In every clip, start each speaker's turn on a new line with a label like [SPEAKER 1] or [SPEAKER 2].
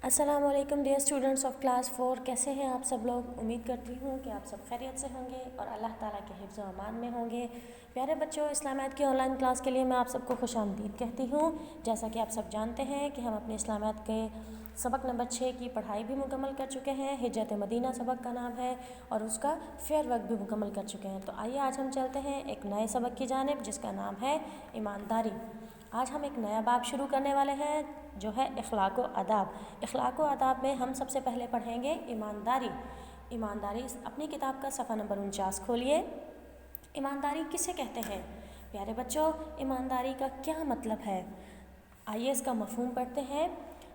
[SPEAKER 1] السلام علیکم dear students of class 4، کیسے ہیں آپ سب لوگ؟ امید کرتی ہوں کہ آپ سب خیریت سے ہوں گے اور اللہ تعالیٰ کے حفظ و امان میں ہوں گے۔ پیارے بچوں، اسلامیات کی آن لائن کلاس کے لیے میں آپ سب کو خوش آمدید کہتی ہوں۔ جیسا کہ آپ سب جانتے ہیں کہ ہم اپنے اسلامیات کے سبق نمبر 6 کی پڑھائی بھی مکمل کر چکے ہیں۔ ہجرت مدینہ سبق کا نام ہے اور اس کا فیئر ورک بھی مکمل کر چکے ہیں۔ تو آئیے آج ہم چلتے ہیں ایک نئے سبق کی جانب جس کا نام ہے ایمانداری۔ آج ہم ایک نیا باب شروع کرنے والے ہیں جو ہے اخلاق و آداب۔ اخلاق و آداب میں ہم سب سے پہلے پڑھیں گے ایمانداری۔ ایمانداری اپنی کتاب کا صفحہ نمبر 49 کھولیے۔ ایمانداری کسے کہتے ہیں؟ پیارے بچوں، ایمانداری کا کیا مطلب ہے؟ آئیے اس کا مفہوم پڑھتے ہیں۔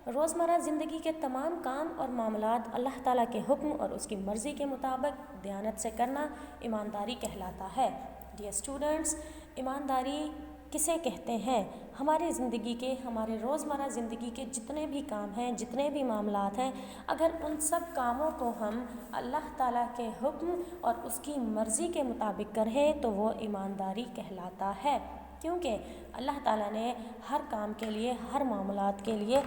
[SPEAKER 1] روزمرہ زندگی کے تمام کام اور معاملات اللہ تعالیٰ کے حکم اور اس کی مرضی کے مطابق دیانت سے کرنا ایمانداری کہلاتا ہے۔ ڈیئر اسٹوڈنٹس، ایمانداری کسے کہتے ہیں؟ ہماری زندگی کے، ہمارے روزمرہ زندگی کے جتنے بھی کام ہیں، جتنے بھی معاملات ہیں، اگر ان سب کاموں کو ہم اللہ تعالیٰ کے حکم اور اس کی مرضی کے مطابق کریں تو وہ ایمانداری کہلاتا ہے، کیونکہ اللہ تعالیٰ نے ہر کام کے لیے، ہر معاملات کے لیے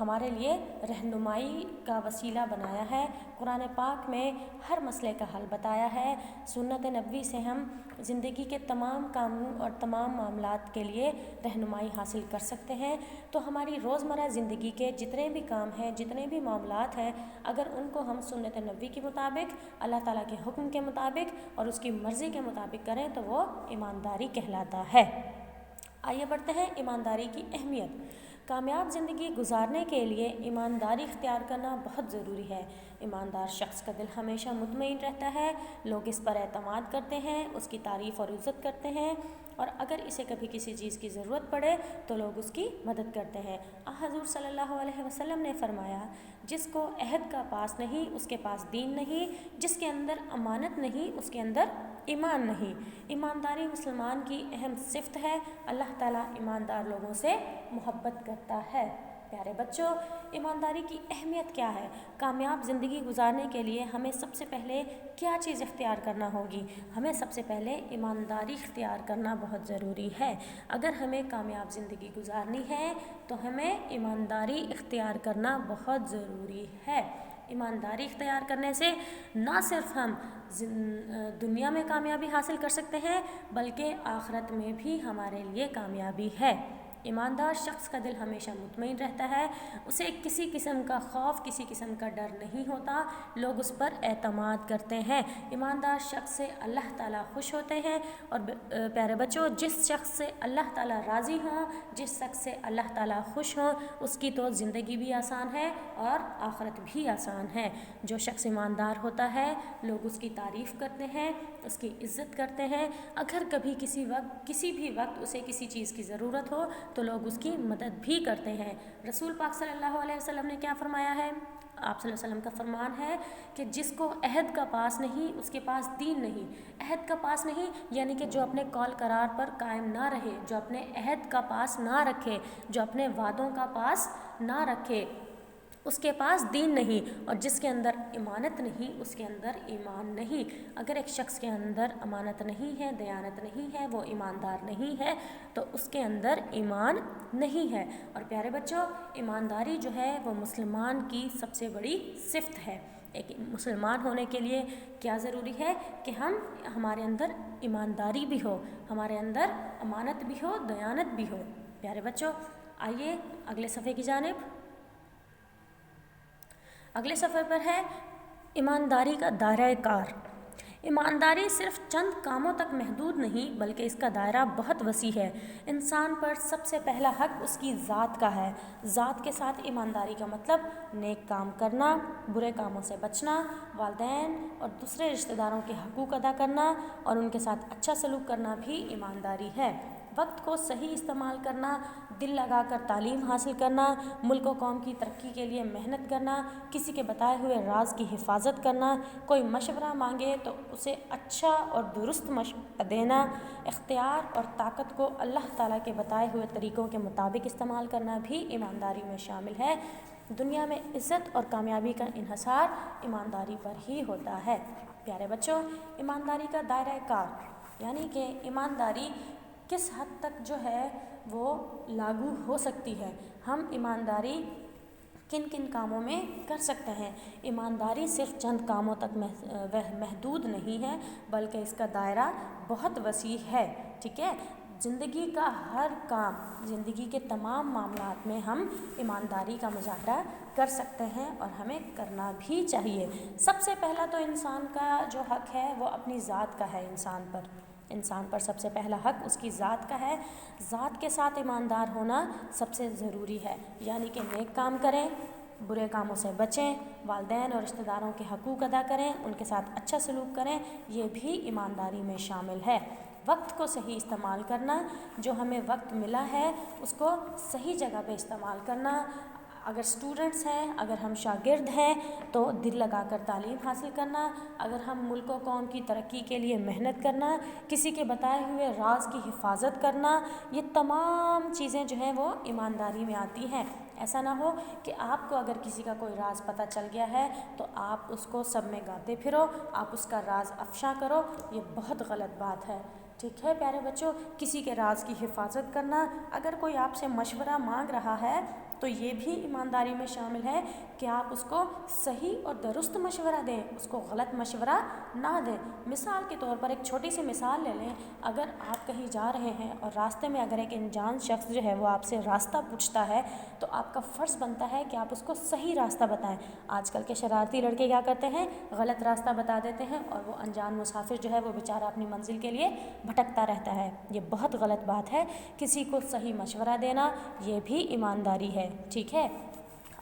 [SPEAKER 1] ہمارے لیے رہنمائی کا وسیلہ بنایا ہے۔ قرآن پاک میں ہر مسئلے کا حل بتایا ہے۔ سنت نبوی سے ہم زندگی کے تمام کاموں اور تمام معاملات کے لیے رہنمائی حاصل کر سکتے ہیں۔ تو ہماری روزمرہ زندگی کے جتنے بھی کام ہیں، جتنے بھی معاملات ہیں، اگر ان کو ہم سنت نبوی کے مطابق، اللہ تعالیٰ کے حکم کے مطابق اور اس کی مرضی کے مطابق کریں تو وہ ایمانداری کہلاتا ہے۔ آئیے بڑھتے ہیں ایمانداری کی اہمیت۔ کامیاب زندگی گزارنے کے لیے ایمانداری اختیار کرنا بہت ضروری ہے۔ ایماندار شخص کا دل ہمیشہ مطمئن رہتا ہے، لوگ اس پر اعتماد کرتے ہیں، اس کی تعریف اور عزت کرتے ہیں، اور اگر اسے کبھی کسی چیز کی ضرورت پڑے تو لوگ اس کی مدد کرتے ہیں۔ حضور صلی اللہ علیہ وسلم نے فرمایا، جس کو عہد کا پاس نہیں اس کے پاس دین نہیں، جس کے اندر امانت نہیں اس کے اندر ایمان نہیں۔ ایمانداری مسلمان کی اہم صفت ہے۔ اللہ تعالیٰ ایماندار لوگوں سے محبت کرتا ہے۔ پیارے بچوں، ایمانداری کی اہمیت کیا ہے؟ کامیاب زندگی گزارنے کے لیے ہمیں سب سے پہلے کیا چیز اختیار کرنا ہوگی؟ ہمیں سب سے پہلے ایمانداری اختیار کرنا بہت ضروری ہے۔ اگر ہمیں کامیاب زندگی گزارنی ہے تو ہمیں ایمانداری اختیار کرنا بہت ضروری ہے۔ ایمانداری اختیار کرنے سے نہ صرف ہم دنیا میں کامیابی حاصل کر سکتے ہیں بلکہ آخرت میں بھی ہمارے لیے کامیابی ہے۔ ایماندار شخص کا دل ہمیشہ مطمئن رہتا ہے، اسے کسی قسم کا خوف، کسی قسم کا ڈر نہیں ہوتا، لوگ اس پر اعتماد کرتے ہیں۔ ایماندار شخص سے اللہ تعالیٰ خوش ہوتے ہیں، اور پیارے بچوں، جس شخص سے اللہ تعالیٰ راضی ہوں، جس شخص سے اللہ تعالیٰ خوش ہوں، اس کی تو زندگی بھی آسان ہے اور آخرت بھی آسان ہے۔ جو شخص ایماندار ہوتا ہے لوگ اس کی تعریف کرتے ہیں، اس کی عزت کرتے ہیں، اگر کبھی کسی بھی وقت اسے کسی چیز کی ضرورت ہو تو لوگ اس کی مدد بھی کرتے ہیں۔ رسول پاک صلی اللہ علیہ وسلم نے کیا فرمایا ہے؟ آپ صلی اللہ علیہ وسلم کا فرمان ہے کہ جس کو عہد کا پاس نہیں اس کے پاس دین نہیں۔ عہد کا پاس نہیں یعنی کہ جو اپنے قول قرار پر قائم نہ رہے، جو اپنے عہد کا پاس نہ رکھے، جو اپنے وعدوں کا پاس نہ رکھے، اس کے پاس دین نہیں، اور جس کے اندر امانت نہیں اس کے اندر ایمان نہیں۔ اگر ایک شخص کے اندر امانت نہیں ہے، دیانت نہیں ہے، وہ ایماندار نہیں ہے تو اس کے اندر ایمان نہیں ہے۔ اور پیارے بچوں، ایمانداری جو ہے وہ مسلمان کی سب سے بڑی صفت ہے۔ ایک مسلمان ہونے کے لیے کیا ضروری ہے کہ ہمارے اندر ایمانداری بھی ہو، ہمارے اندر امانت بھی ہو، دیانت بھی ہو۔ پیارے بچوں، آئیے اگلے صفحے کی جانب۔ اگلے صفحے پر ہے ایمانداری کا دائرہ کار۔ ایمانداری صرف چند کاموں تک محدود نہیں بلکہ اس کا دائرہ بہت وسیع ہے۔ انسان پر سب سے پہلا حق اس کی ذات کا ہے۔ ذات کے ساتھ ایمانداری کا مطلب نیک کام کرنا، برے کاموں سے بچنا، والدین اور دوسرے رشتہ داروں کے حقوق ادا کرنا اور ان کے ساتھ اچھا سلوک کرنا بھی ایمانداری ہے۔ وقت کو صحیح استعمال کرنا، دل لگا کر تعلیم حاصل کرنا، ملک و قوم کی ترقی کے لیے محنت کرنا، کسی کے بتائے ہوئے راز کی حفاظت کرنا، کوئی مشورہ مانگے تو اسے اچھا اور درست مشورہ دینا، اختیار اور طاقت کو اللہ تعالیٰ کے بتائے ہوئے طریقوں کے مطابق استعمال کرنا بھی ایمانداری میں شامل ہے۔ دنیا میں عزت اور کامیابی کا انحصار ایمانداری پر ہی ہوتا ہے۔ پیارے بچوں، ایمانداری کا دائرہ کار یعنی کہ ایمانداری کس حد تک جو ہے وہ لاگو ہو سکتی ہے۔ ہم ایمانداری کن کن کاموں میں کر سکتے ہیں۔ ایمانداری صرف چند کاموں تک محدود نہیں ہے، بلکہ اس کا دائرہ بہت وسیع ہے، ٹھیک ہے۔ زندگی کا ہر کام، زندگی کے تمام معاملات میں ہم ایمانداری کا مظاہرہ کر سکتے ہیں اور ہمیں کرنا بھی چاہیے۔ سب سے پہلا تو انسان کا جو حق ہے وہ اپنی ذات کا ہے۔ انسان پر سب سے پہلا حق اس کی ذات کا ہے۔ ذات کے ساتھ ایماندار ہونا سب سے ضروری ہے، یعنی کہ نیک کام کریں، برے کاموں سے بچیں، والدین اور رشتہ داروں کے حقوق ادا کریں، ان کے ساتھ اچھا سلوک کریں، یہ بھی ایمانداری میں شامل ہے۔ وقت کو صحیح استعمال کرنا، جو ہمیں وقت ملا ہے اس کو صحیح جگہ پہ استعمال کرنا۔ اگر اسٹوڈنٹس ہیں، اگر ہم شاگرد ہیں تو دل لگا کر تعلیم حاصل کرنا، اگر ہم ملک و قوم کی ترقی کے لیے محنت کرنا، کسی کے بتائے ہوئے راز کی حفاظت کرنا، یہ تمام چیزیں جو ہیں وہ ایمانداری میں آتی ہیں۔ ایسا نہ ہو کہ آپ کو اگر کسی کا کوئی راز پتہ چل گیا ہے تو آپ اس کو سب میں گاتے پھرو، آپ اس کا راز افشا کرو، یہ بہت غلط بات ہے، ٹھیک ہے پیارے بچوں۔ کسی کے راز کی حفاظت کرنا، اگر کوئی آپ سے مشورہ مانگ رہا ہے تو یہ بھی ایمانداری میں شامل ہے کہ آپ اس کو صحیح اور درست مشورہ دیں، اس کو غلط مشورہ نہ دیں۔ مثال کے طور پر ایک چھوٹی سی مثال لے لیں، اگر آپ کہیں جا رہے ہیں اور راستے میں اگر ایک انجان شخص جو ہے وہ آپ سے راستہ پوچھتا ہے تو آپ کا فرض بنتا ہے کہ آپ اس کو صحیح راستہ بتائیں۔ آج کل کے شرارتی لڑکے کیا کرتے ہیں، غلط راستہ بتا دیتے ہیں اور وہ انجان مسافر جو ہے وہ بیچارہ اپنی منزل کے لیے بھٹکتا رہتا ہے۔ یہ بہت غلط بات ہے۔ کسی کو صحیح مشورہ دینا یہ بھی ایمانداری ہے، ٹھیک ہے۔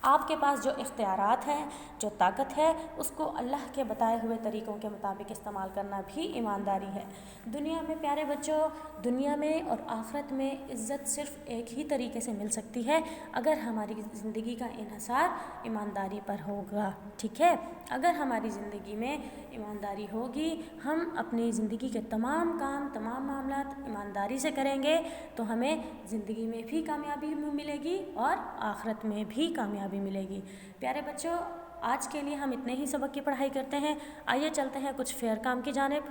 [SPEAKER 1] آپ کے پاس جو اختیارات ہیں، جو طاقت ہے، اس کو اللہ کے بتائے ہوئے طریقوں کے مطابق استعمال کرنا بھی ایمانداری ہے۔ دنیا میں پیارے بچوں، دنیا میں اور آخرت میں عزت صرف ایک ہی طریقے سے مل سکتی ہے اگر ہماری زندگی کا انحصار ایمانداری پر ہوگا، ٹھیک ہے۔ اگر ہماری زندگی میں ایمانداری ہوگی، ہم اپنی زندگی کے تمام کام، تمام معاملات ایمانداری سے کریں گے تو ہمیں زندگی میں بھی کامیابی ملے گی اور آخرت میں بھی کامیابی ملے گی۔ پیارے بچوں، آج کے لیے ہم اتنے ہی سبق کی پڑھائی کرتے ہیں، آئیے چلتے ہیں کچھ فیئر کام کی جانب۔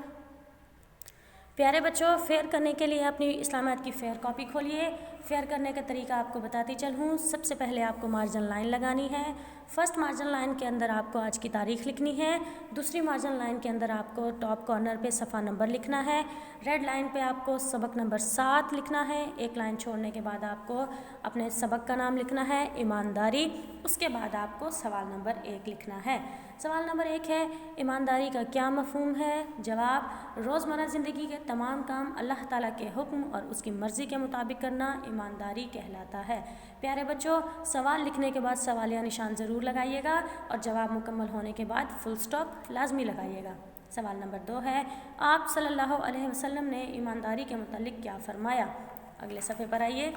[SPEAKER 1] پیارے بچوں، فیئر کرنے کے لیے اپنی اسلامیات کی فیئر کاپی کھولیے۔ فیئر کرنے کا طریقہ آپ کو بتاتی چلوں۔ سب سے پہلے آپ کو مارجن لائن لگانی ہے۔ فرسٹ مارجن لائن کے اندر آپ کو آج کی تاریخ لکھنی ہے۔ دوسری مارجن لائن کے اندر آپ کو ٹاپ کارنر پہ صفحہ نمبر لکھنا ہے۔ ریڈ لائن پہ آپ کو سبق نمبر 7 لکھنا ہے۔ ایک لائن چھوڑنے کے بعد آپ کو اپنے سبق کا نام لکھنا ہے، ایمانداری۔ اس کے بعد آپ کو سوال نمبر 1 لکھنا ہے۔ سوال نمبر 1 ہے، ایمانداری کا کیا مفہوم ہے؟ جواب، روزمرہ زندگی کے تمام کام اللہ تعالیٰ کے حکم اور اس کی مرضی کے مطابق کرنا ایمانداری کہلاتا ہے۔ پیارے بچوں، سوال لکھنے کے بعد سوالیہ نشان ضرور لگائیے گا اور جواب مکمل ہونے کے بعد فل سٹاپ لازمی لگائیے گا۔ سوال نمبر 2 ہے، آپ صلی اللہ علیہ وسلم نے ایمانداری کے متعلق کیا فرمایا؟ اگلے صفحے پر آئیے۔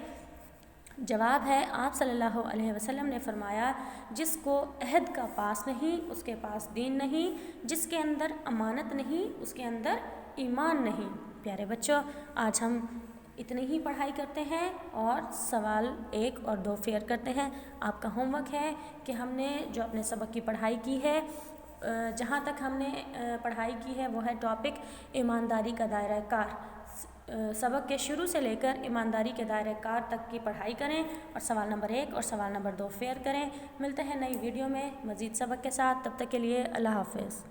[SPEAKER 1] جواب ہے، آپ صلی اللہ علیہ وسلم نے فرمایا، جس کو عہد کا پاس نہیں اس کے پاس دین نہیں، جس کے اندر امانت نہیں اس کے اندر ایمان نہیں۔ پیارے بچوں، آج ہم اتنی ہی پڑھائی کرتے ہیں اور سوال 1 اور 2 فیئر کرتے ہیں۔ آپ کا ہوم ورک ہے کہ ہم نے جو اپنے سبق کی پڑھائی کی ہے، جہاں تک ہم نے پڑھائی کی ہے وہ ہے ٹاپک ایمانداری کا دائرہ کار۔ سبق کے شروع سے لے کر ایمانداری کے دائرہ کار تک کی پڑھائی کریں اور سوال نمبر 1 اور سوال نمبر 2 فیئر کریں۔ ملتے ہیں نئی ویڈیو میں مزید سبق کے ساتھ، تب تک کے لیے اللہ حافظ۔